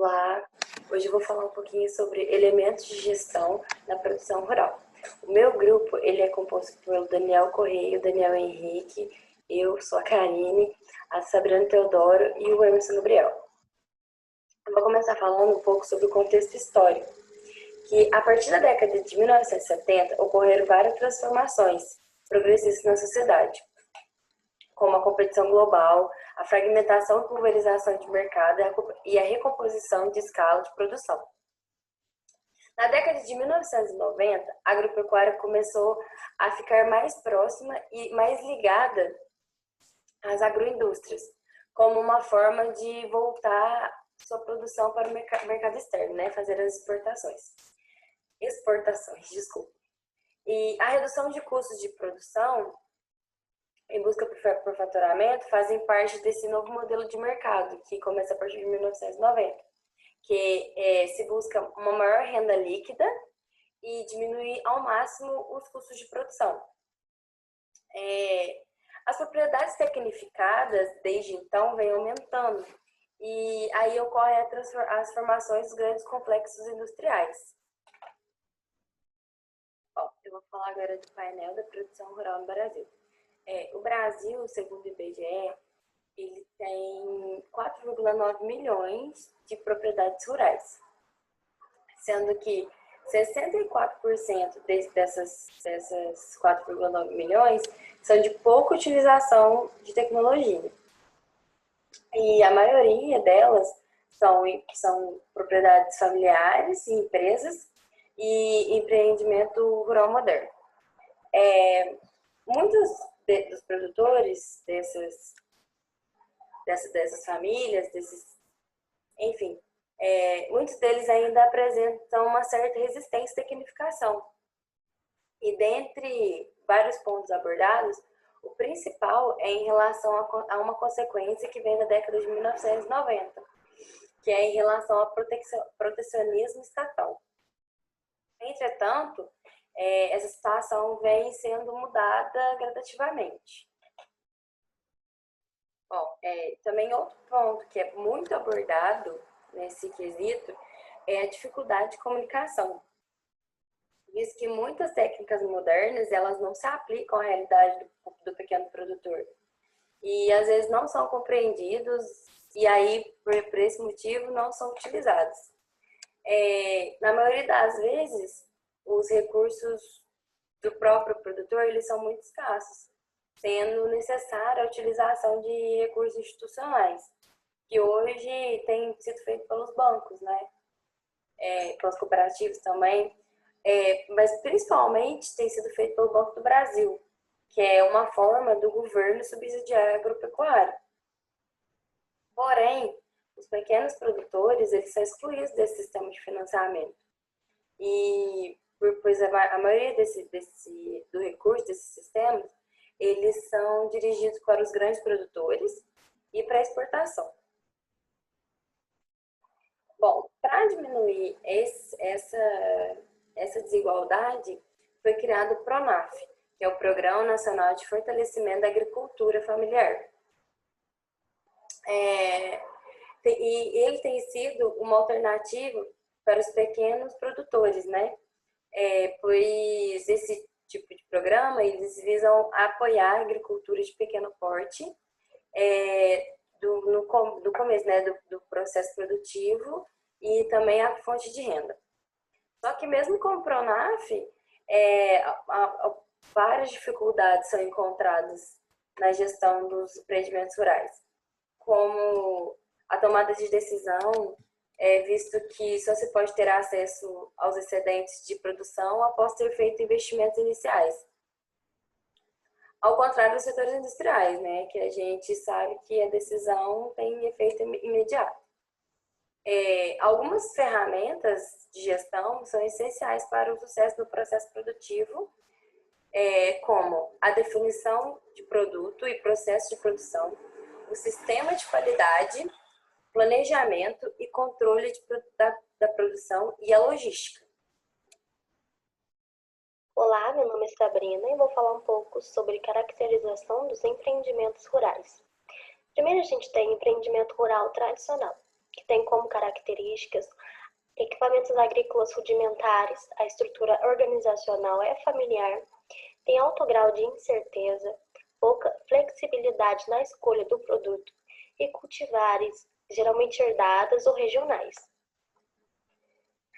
Olá, hoje eu vou falar um pouquinho sobre elementos de gestão na produção rural. O meu grupo ele é composto pelo Daniel Correia, o Daniel Henrique, eu sou a Karine, a Sabrina Teodoro e o Emerson Gabriel. Eu vou começar falando um pouco sobre o contexto histórico, que a partir da década de 1970 ocorreram várias transformações progressistas na sociedade, como a competição global, a fragmentação e pulverização de mercado e a recomposição de escala de produção. Na década de 1990, a agropecuária começou a ficar mais próxima e mais ligada às agroindústrias, como uma forma de voltar sua produção para o mercado externo, né? Fazer as exportações, desculpa. E a redução de custos de produção em busca por faturamento fazem parte desse novo modelo de mercado que começa a partir de 1990, que se busca uma maior renda líquida e diminuir ao máximo os custos de produção. As propriedades tecnificadas desde então vêm aumentando e aí ocorrem as formações dos grandes complexos industriais. Bom, eu vou falar agora do painel da produção rural no Brasil. O Brasil, segundo o IBGE, ele tem 4,9 milhões de propriedades rurais, sendo que 64% dessas 4,9 milhões são de pouca utilização de tecnologia. E a maioria delas são propriedades familiares, empresas e empreendimento rural moderno. Muitos dos produtores dessas famílias, enfim, muitos deles ainda apresentam uma certa resistência à tecnificação. E dentre vários pontos abordados, o principal é em relação a uma consequência que vem da década de 1990, que é em relação ao protecionismo estatal. Entretanto, essa situação vem sendo mudada gradativamente. Bom, também outro ponto que é muito abordado nesse quesito é a dificuldade de comunicação. Visto que muitas técnicas modernas, elas não se aplicam à realidade do pequeno produtor. E às vezes não são compreendidos e aí, por esse motivo, não são utilizados. Na maioria das vezes, os recursos do próprio produtor, eles são muito escassos, sendo necessária a utilização de recursos institucionais, que hoje tem sido feito pelos bancos, né? Pelos cooperativos também, mas principalmente tem sido feito pelo Banco do Brasil, que é uma forma do governo subsidiar a agropecuária. Porém, os pequenos produtores, eles são excluídos desse sistema de financiamento. E pois a maioria do recurso desses sistemas, eles são dirigidos para os grandes produtores e para a exportação. Bom, para diminuir essa desigualdade, foi criado o PRONAF, que é o Programa Nacional de Fortalecimento da Agricultura Familiar. E ele tem sido uma alternativa para os pequenos produtores, né? Pois esse tipo de programa, eles visam apoiar a agricultura de pequeno porte no começo, né, do processo produtivo e também a fonte de renda. Só que mesmo com o PRONAF, várias dificuldades são encontradas na gestão dos empreendimentos rurais, como a tomada de decisão, visto que só se pode ter acesso aos excedentes de produção após ter feito investimentos iniciais. Ao contrário dos setores industriais, né, que a gente sabe que a decisão tem efeito imediato. Algumas ferramentas de gestão são essenciais para o sucesso do processo produtivo, como a definição de produto e processo de produção, o sistema de qualidade, planejamento e controle da produção e a logística. Olá, meu nome é Sabrina e vou falar um pouco sobre caracterização dos empreendimentos rurais. Primeiro a gente tem empreendimento rural tradicional. que tem como características equipamentos agrícolas rudimentares, a estrutura organizacional é familiar, tem alto grau de incerteza, pouca flexibilidade na escolha do produto e cultivares geralmente herdadas ou regionais.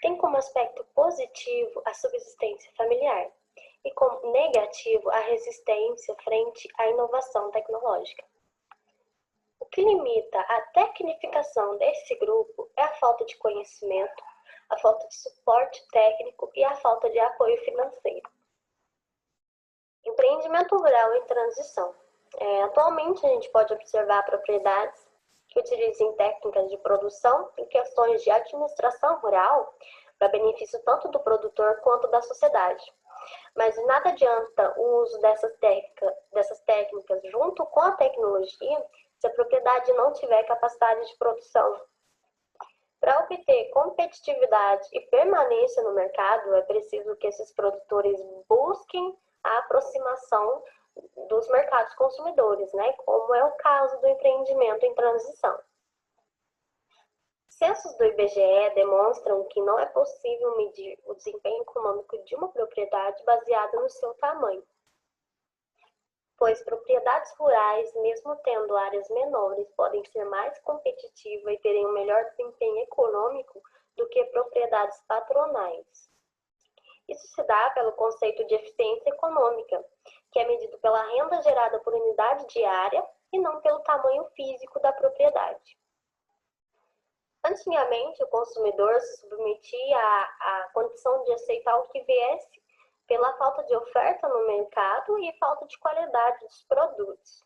Tem como aspecto positivo a subsistência familiar e como negativo a resistência frente à inovação tecnológica. O que limita a tecnificação desse grupo é a falta de conhecimento, a falta de suporte técnico e a falta de apoio financeiro. Empreendimento rural em transição. Atualmente, a gente pode observar propriedades que utilizem técnicas de produção em questões de administração rural para benefício tanto do produtor quanto da sociedade. Mas nada adianta o uso dessas técnicas junto com a tecnologia se a propriedade não tiver capacidade de produção. Para obter competitividade e permanência no mercado, é preciso que esses produtores busquem a aproximação dos mercados consumidores, né? Como é o caso do empreendimento em transição. Censos do IBGE demonstram que não é possível medir o desempenho econômico de uma propriedade baseada no seu tamanho, pois propriedades rurais, mesmo tendo áreas menores, podem ser mais competitivas e terem um melhor desempenho econômico do que propriedades patronais. Isso se dá pelo conceito de eficiência econômica, que é medido pela renda gerada por unidade diária e não pelo tamanho físico da propriedade. Antigamente, o consumidor se submetia à condição de aceitar o que viesse pela falta de oferta no mercado e falta de qualidade dos produtos.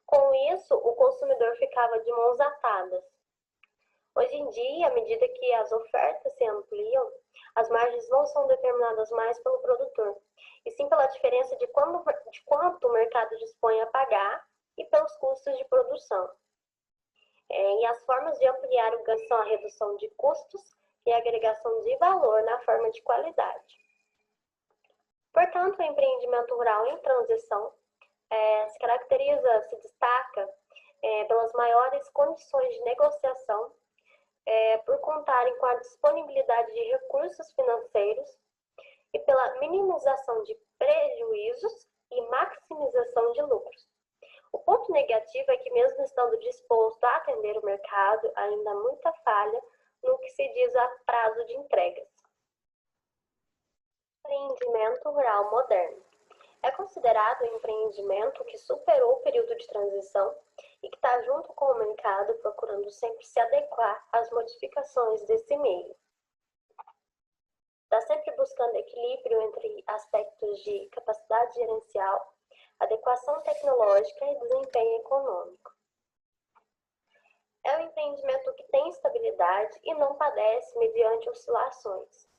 Com isso, o consumidor ficava de mãos atadas. Hoje em dia, à medida que as ofertas se ampliam, as margens não são determinadas mais pelo produtor, e sim pela diferença de quanto o mercado dispõe a pagar e pelos custos de produção. E as formas de ampliar o ganho são a redução de custos e a agregação de valor na forma de qualidade. Portanto, o empreendimento rural em transição se destaca pelas maiores condições de negociação, por contarem com a disponibilidade de recursos financeiros e pela minimização de prejuízos e maximização de lucros. O ponto negativo é que, mesmo estando disposto a atender o mercado, ainda há muita falha no que se diz a prazo de entregas. Empreendimento rural moderno. É considerado um empreendimento que superou o período de transição e que está junto com o mercado, procurando sempre se adequar às modificações desse meio. Está sempre buscando equilíbrio entre aspectos de capacidade gerencial, adequação tecnológica e desempenho econômico. É um empreendimento que tem estabilidade e não padece mediante oscilações.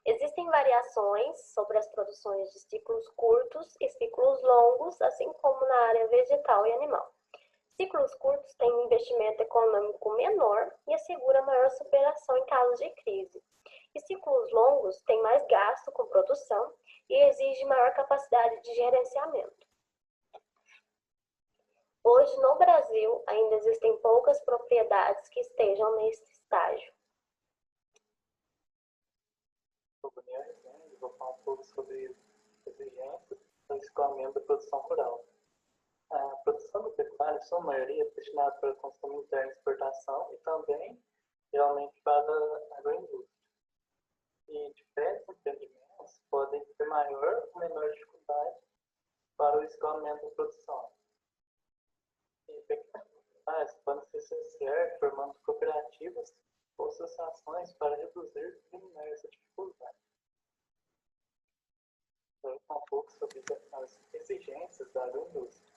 Existem variações sobre as produções de ciclos curtos e ciclos longos, assim como na área vegetal e animal. Ciclos curtos têm um investimento econômico menor e assegura maior superação em casos de crise. E ciclos longos têm mais gasto com produção e exigem maior capacidade de gerenciamento. Hoje, no Brasil, ainda existem poucas propriedades que estejam nesse estágio. Eu vou falar um pouco sobre exigências do escoamento da produção rural. A produção da pecuária, em sua maioria, é destinada para consumo interno e exportação e também, geralmente, para a agroindústria. E diferentes empreendimentos podem ter maior ou menor dificuldade para o escoamento da produção. E pecuárias podem se associar formando cooperativas ou associações para reduzir e eliminar essa dificuldade. Vou falar um pouco sobre as exigências da agroindústria.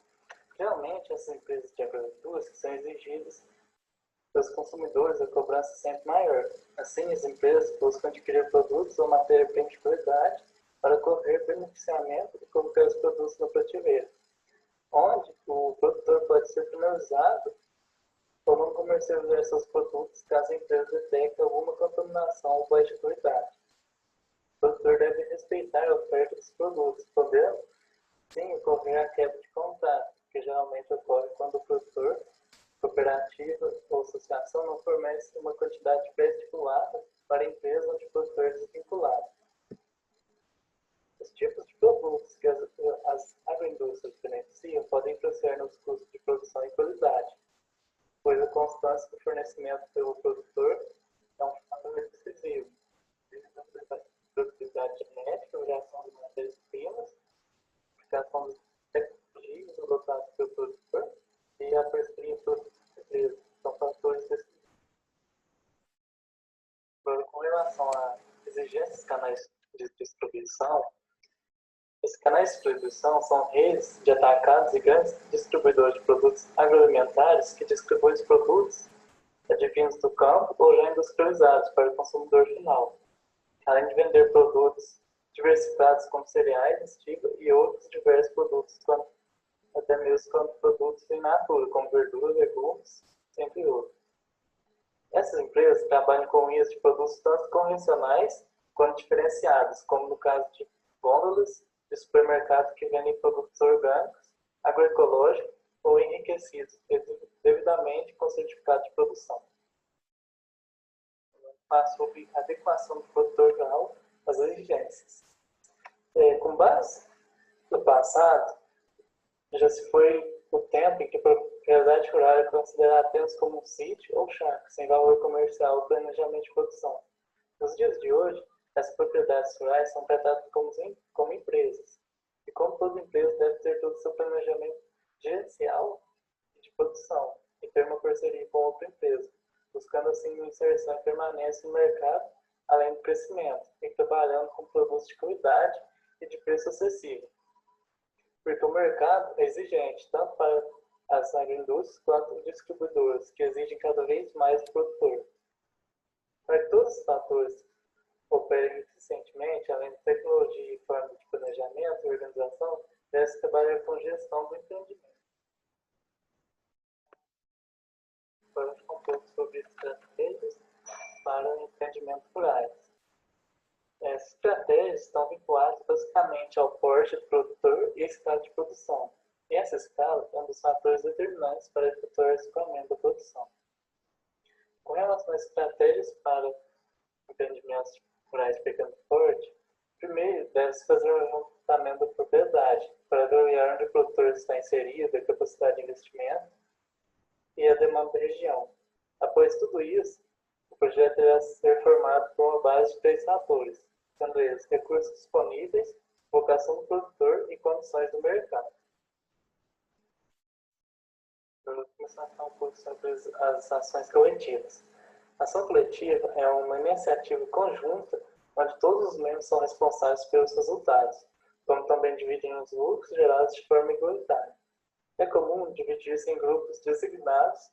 Geralmente, essas empresas de agroindústria são exigidas dos consumidores a cobrança sempre maior. Assim, as empresas buscam adquirir produtos ou matéria-prima de qualidade para correr beneficiamento e colocar os produtos na prateleira, onde o produtor pode ser penalizado por não comercializar seus produtos caso a empresa detecte alguma contaminação ou baixa qualidade. O produtor deve respeitar a oferta dos produtos, podendo, sim, ocorrer a quebra de contrato, que geralmente ocorre quando o produtor, cooperativa ou associação não fornece uma quantidade pré-estipulada para a empresa onde o produtor é desvinculado. Os tipos de produtos que as agroindústrias beneficiam podem influenciar nos custos de produção e qualidade, pois a constância do fornecimento pelo produtor é um fator decisivo. Produtividade genética, variação de matérias-primas, aplicação de tecnologias adotadas pelo produtor e a parceria produtiva. São fatores decisivos. Agora, com relação a exigências de canais de distribuição, esses canais de distribuição são redes de atacados e grandes distribuidores de produtos agroalimentares que distribuem os produtos advindos do campo ou já industrializados para o consumidor final, além de vender produtos diversificados como cereais, espiga e outros diversos produtos, até mesmo quando produtos in natura, como verduras, legumes, entre outros. Essas empresas trabalham com linhas de produtos tanto convencionais quanto diferenciados, como no caso de gôndolas de supermercado que vendem produtos orgânicos, agroecológicos ou enriquecidos, devidamente com certificado de produção. Sobre a adequação do produtor rural às exigências. Com base no passado, já se foi o tempo em que a propriedade rural era considerada apenas como um sítio ou chácara, sem valor comercial ou planejamento de produção. Nos dias de hoje, as propriedades rurais são tratadas como empresas. E como toda empresa deve ter todo o seu planejamento gerencial e de produção e ter uma parceria com outra empresa, buscando assim uma inserção e permanência no mercado, além do crescimento, e trabalhando com produtos de qualidade e de preço acessível. Porque o mercado é exigente, tanto para as agroindústrias quanto os distribuidores, que exigem cada vez mais do produtor. Para que todos os fatores operem eficientemente, além de tecnologia e forma de planejamento e organização, deve-se trabalhar com gestão do empreendimento. Agora, vamos falar um pouco sobre estratégias para empreendimentos rurais. Essas estratégias estão vinculadas basicamente ao porte do produtor e à escala de produção. E essa escala é um dos fatores determinantes para efetuar o escoamento da produção. Com relação às estratégias para empreendimentos rurais de pequeno porte, primeiro deve-se fazer um levantamento da propriedade para avaliar onde o produtor está inserido, a capacidade de investimento e a demanda da região. Após tudo isso, o projeto deve ser formado por uma base de 3 fatores, sendo eles recursos disponíveis, vocação do produtor e condições do mercado. Eu vou começar a falar um pouco sobre as ações coletivas. A ação coletiva é uma iniciativa conjunta onde todos os membros são responsáveis pelos resultados, como também dividem os lucros gerados de forma igualitária. É comum dividir-se em grupos designados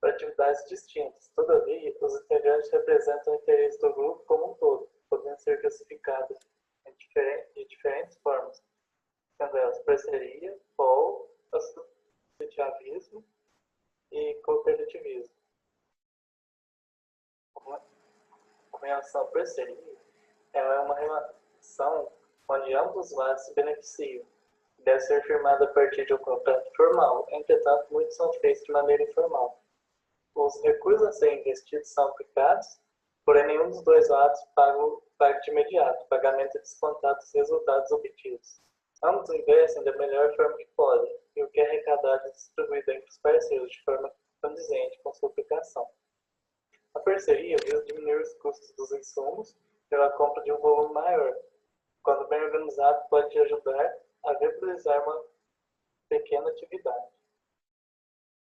para atividades distintas. Todavia, os integrantes representam o interesse do grupo como um todo, podendo ser classificados de diferentes formas, sendo elas parceria, polo, associativismo e cooperativismo. Com relação à parceria, ela é uma relação onde ambos os lados se beneficiam. Deve ser firmada a partir de um contrato formal, entretanto, muitos são feitos de maneira informal. Os recursos a serem investidos são aplicados, porém nenhum dos dois lados paga de imediato, o pagamento é descontado dos resultados obtidos. Ambos investem da melhor forma que podem, e o que é arrecadado é distribuído entre os parceiros de forma condizente com sua aplicação. A parceria visa diminuir os custos dos insumos pela compra de um volume maior. Quando bem organizado, pode ajudar a viabilizar uma pequena atividade.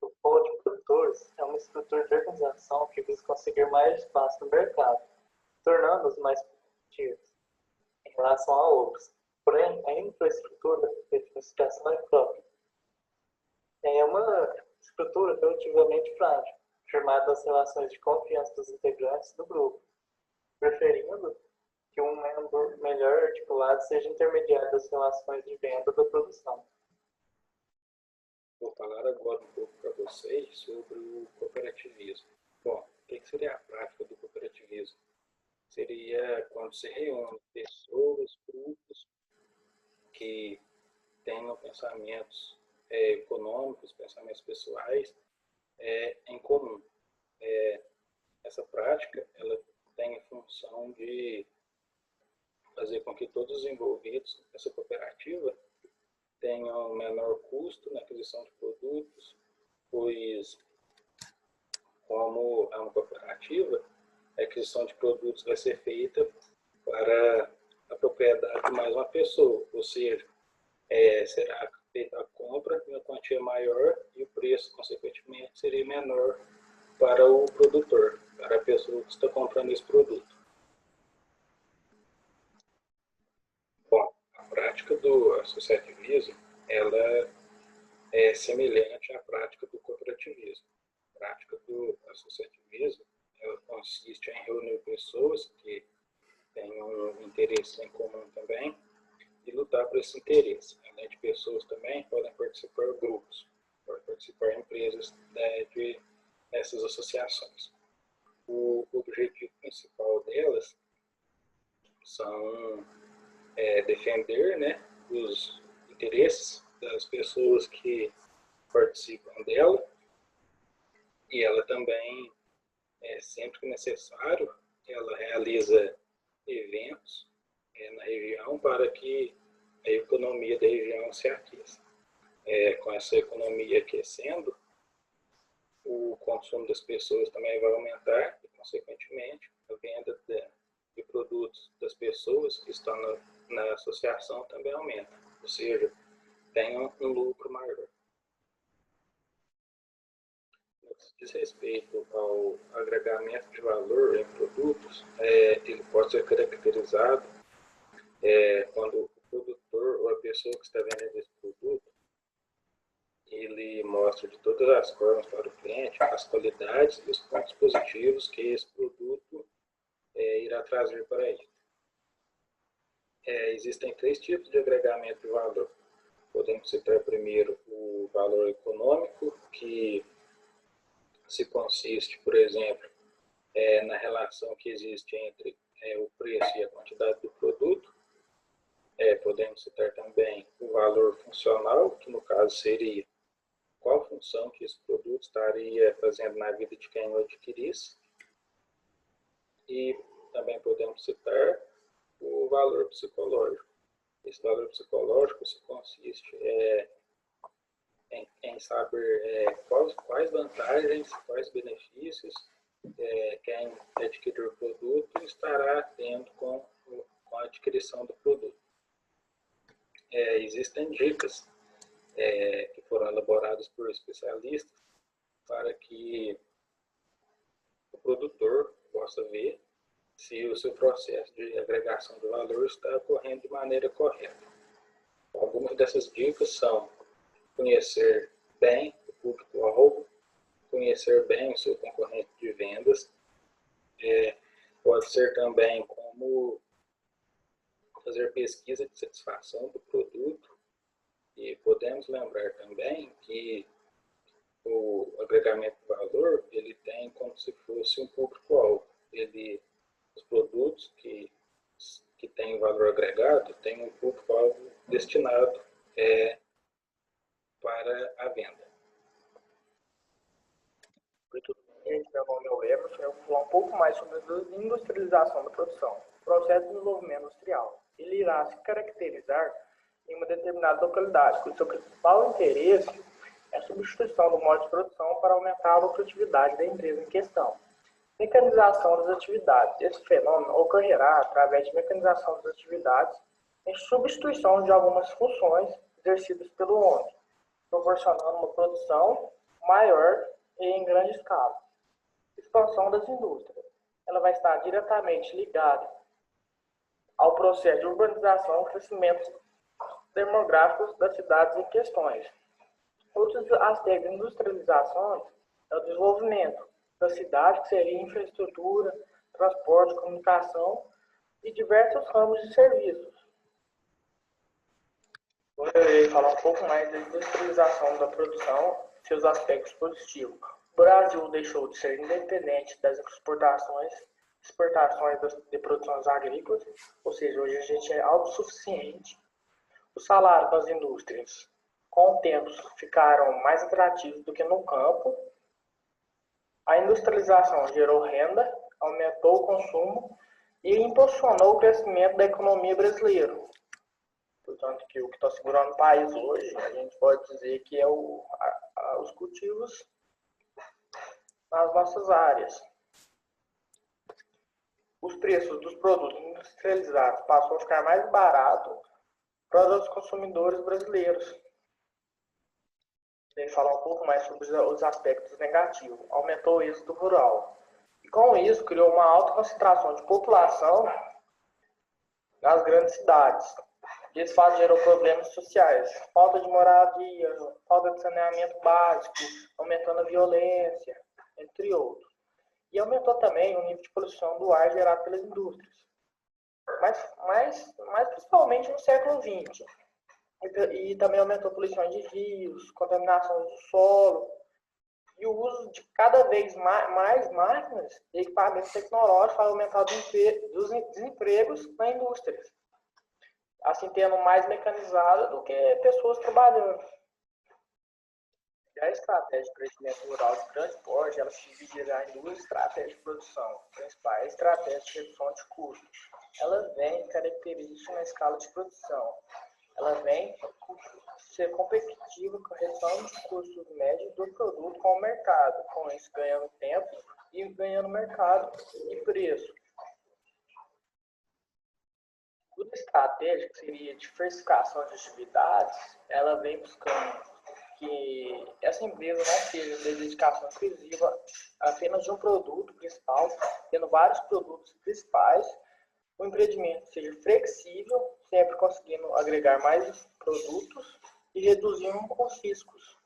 O polo de produtores é uma estrutura de organização que visa conseguir mais espaço no mercado, tornando-os mais competitivos em relação a outros. Porém, a infraestrutura de administração é própria. É uma estrutura relativamente frágil, firmada nas relações de confiança dos integrantes do grupo, preferindo que um membro melhor articulado seja intermediário das relações de venda da produção. Vou falar agora um pouco para vocês sobre o cooperativismo. Bom, o que seria a prática do cooperativismo? Seria quando se reúne pessoas, grupos que tenham pensamentos econômicos, pensamentos pessoais, em comum. Essa prática ela tem a função de fazer com que todos os envolvidos nessa cooperativa tenham menor custo na aquisição de produtos, pois, como é uma cooperativa, a aquisição de produtos vai ser feita para a propriedade de mais uma pessoa, ou seja, será feita a compra em uma quantia maior e o preço, consequentemente, seria menor para o produtor, para a pessoa que está comprando esse produto. Bom, a prática do associativismo, ela é semelhante à prática do cooperativismo. A prática do associativismo, ela consiste em reunir pessoas que têm um interesse em comum também e lutar por esse interesse. Além de pessoas também, podem participar grupos, podem participar empresas dessas associações. O objetivo principal delas são defender, né, os interesses das pessoas que participam dela, e ela também, sempre que necessário, ela realiza eventos na região para que a economia da região se aqueça. Com essa economia aquecendo, o consumo das pessoas também vai aumentar e, consequentemente, a venda de produtos das pessoas que estão na associação também aumenta, ou seja, tem um lucro maior. No que diz respeito ao agregamento de valor em produtos, ele pode ser caracterizado quando o produtor ou a pessoa que está vendendo esse produto, ele mostra de todas as formas para o cliente as qualidades e os pontos positivos que esse produto irá trazer para ele. Existem 3 tipos de agregamento de valor. Podemos citar primeiro o valor econômico, que se consiste, por exemplo, na relação que existe entre o preço e a quantidade do produto. Podemos citar também o valor funcional, que no caso seria qual função que esse produto estaria fazendo na vida de quem o adquirisse. E também podemos citar o valor psicológico. Esse valor psicológico se consiste em saber quais vantagens, quais benefícios quem adquirir o produto estará tendo com a adquirição do produto. Existem dicas que foram elaboradas por especialistas para que o produtor possa ver se o seu processo de agregação de valor está ocorrendo de maneira correta. Algumas dessas dicas são conhecer bem o público-alvo, conhecer bem o seu concorrente de vendas, pode ser também como fazer pesquisa de satisfação do produto, e podemos lembrar também que o agregamento de valor ele tem como se fosse um público-alvo. Os produtos que têm valor agregado têm um público-alvo destinado para a venda. Oi, tudo bem? Meu nome é o Emerson. Eu vou falar um pouco mais sobre a industrialização da produção. O processo de desenvolvimento industrial ele irá se caracterizar em uma determinada localidade, cujo seu principal interesse é a substituição do modo de produção para aumentar a lucratividade da empresa em questão. Mecanização das atividades. Esse fenômeno ocorrerá através de mecanização das atividades em substituição de algumas funções exercidas pelo homem, proporcionando uma produção maior e em grande escala. Expansão das indústrias. Ela vai estar diretamente ligada ao processo de urbanização e crescimento demográficos das cidades em questões. Outros aspectos de industrialização é o desenvolvimento da cidade, que seria infraestrutura, transporte, comunicação e diversos ramos de serviços. Agora eu irei falar um pouco mais da industrialização da produção e seus aspectos positivos. O Brasil deixou de ser independente das exportações de produções agrícolas, ou seja, hoje a gente é autossuficiente. O salário das indústrias, com o tempo, ficaram mais atrativos do que no campo. industrialização gerou renda, aumentou o consumo e impulsionou o crescimento da economia brasileira. Portanto, que o que está segurando o país hoje, a gente pode dizer que é os cultivos nas nossas áreas. Os preços dos produtos industrializados passam a ficar mais baratos para os consumidores brasileiros. Vou falar um pouco mais sobre os aspectos negativos. Aumentou o êxodo rural. E com isso, criou uma alta concentração de população nas grandes cidades. Isso gerou problemas sociais, falta de moradia, falta de saneamento básico, aumentando a violência, entre outros. E aumentou também o nível de poluição do ar gerado pelas indústrias. Mas principalmente no século XX. E também aumentou a poluição de rios, contaminação do solo e o uso de cada vez mais máquinas e equipamentos tecnológicos para aumentar os desempregos na indústria. Assim, tendo mais mecanizado do que pessoas trabalhando. E a estratégia de crescimento rural de grande porte, ela se dividirá em duas estratégias de produção principais. A estratégia de redução de custos. Ela vem característica na escala de produção. Ela vem ser competitiva com a redução dos custos médios do produto com o mercado, com isso ganhando tempo e ganhando mercado e preço. A estratégia, que seria diversificação de atividades, ela vem buscando que essa empresa não seja de dedicação exclusiva apenas de um produto principal, tendo vários produtos principais, o empreendimento seja flexível, sempre conseguindo agregar mais produtos e reduzindo os riscos.